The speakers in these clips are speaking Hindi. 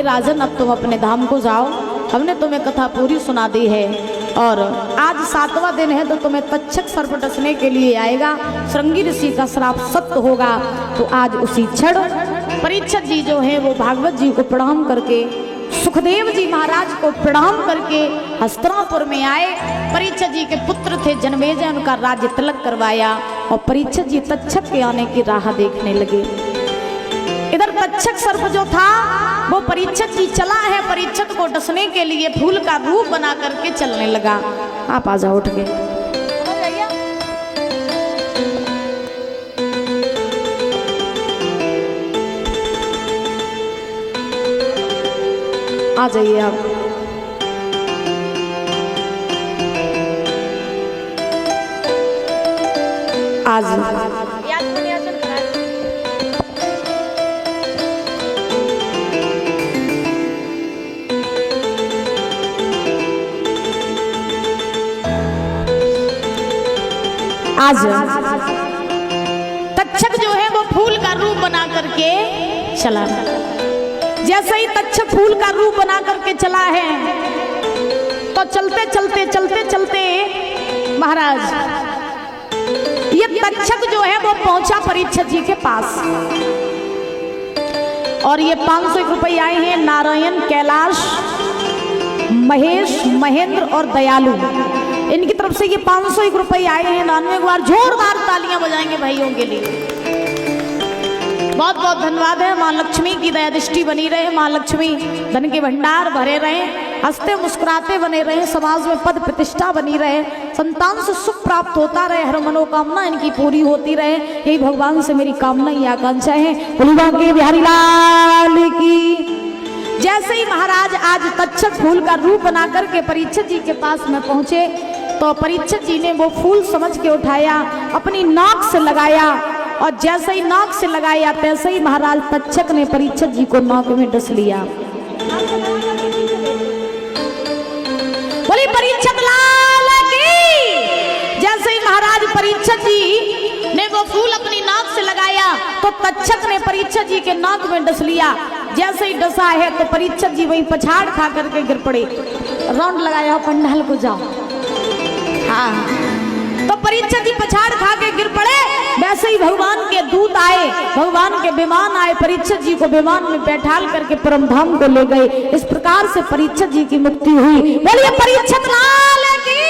राजन, अब तुम अपने धाम को जाओ, हमने तुम्हें कथा पूरी सुना दी है और आज 7वां दिन है तो तुम्हें तक्षक सर्प डसने के लिए आएगा। श्रृंगी ऋषि का श्राप सत्य होगा तो आज उसी क्षण परीक्षित जी जो है वो भागवत जी को प्रणाम करके, सुखदेव जी महाराज को प्रणाम करके हस्तिनापुर में आए। परीक्षित जी के पुत्र थे जनमेजय, उनका राज्य तिलक करवाया और परीक्षित जी तक्षक के आने की राह देखने लगे। इधर तक्षक सर्प जो था वो परीक्षित जी चला है, परीक्षित को डसने के लिए फूल का रूप बना करके चलने लगा। आप आ जाओ, उठ के आ जाइए आप। आज आज तक्षक जो है वो फूल का रूप बना करके चला। जैसे ही तक्षक फूल का रूप बना करके चला है तो चलते चलते चलते चलते महाराज ये तक्षक जो है वो पहुंचा परीक्षित जी के पास और ये 501 रुपये आए हैं नारायण, कैलाश, महेश, महेंद्र और दयालु, इनकी तरफ से ये 501 रुपये आए हैं। 99 बार जोरदार तालियां बजाएंगे भाइयों के लिए। बहुत बहुत धन्यवाद है। माँ लक्ष्मी की दया दृष्टि बनी रहे, माँ लक्ष्मी धन के भंडार भरे रहे, हंसते मुस्कुराते बने रहे, समाज में पद प्रतिष्ठा बनी रहे, संतान से सुख प्राप्त होता रहे, हर मनोकामना इनकी पूरी होती रहे, यही भगवान से मेरी कामना ही आकांक्षा है। के बिहारी लाल की। जैसे ही महाराज आज तक्षक फूल का रूप बना करके परीक्षित जी के पास में पहुंचे तो परीक्षित जी ने वो फूल समझ के उठाया, अपनी नाक से लगाया और जैसे ही नाक से लगाया तैसे ही महाराज तक्षक ने परीक्षित जी को नाक में डस लिया। बोली परीक्षित लाल की। जैसे ही महाराज परीक्षित जी ने वो फूल अपनी नाक से लगाया तो तक्षक ने परीक्षित जी के नाक में डस लिया। जैसे ही डसा है तो परीक्षित जी वहीं पछाड़ खा करके गिर पड़े। राउंड लगाया पंडाल को जाओ। हाँ, तो परीक्षित जी पछाड़ खा के गिर पड़े। वैसे ही भगवान के दूत आए, भगवान के विमान आए, परीक्षित जी को विमान में बैठाल करके परम धाम को ले गए। इस प्रकार से परीक्षित जी की मुक्ति हुई। बोलिए परीक्षित लाल की,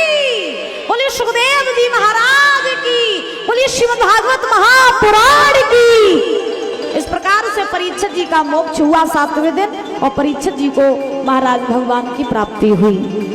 बोलिए सुखदेव जी महाराज की, बोलिए श्रीमद् भागवत महापुराण की। इस प्रकार से परीक्षित जी का मोक्ष हुआ 7वें दिन और परीक्षित जी को महाराज भगवान की प्राप्ति हुई।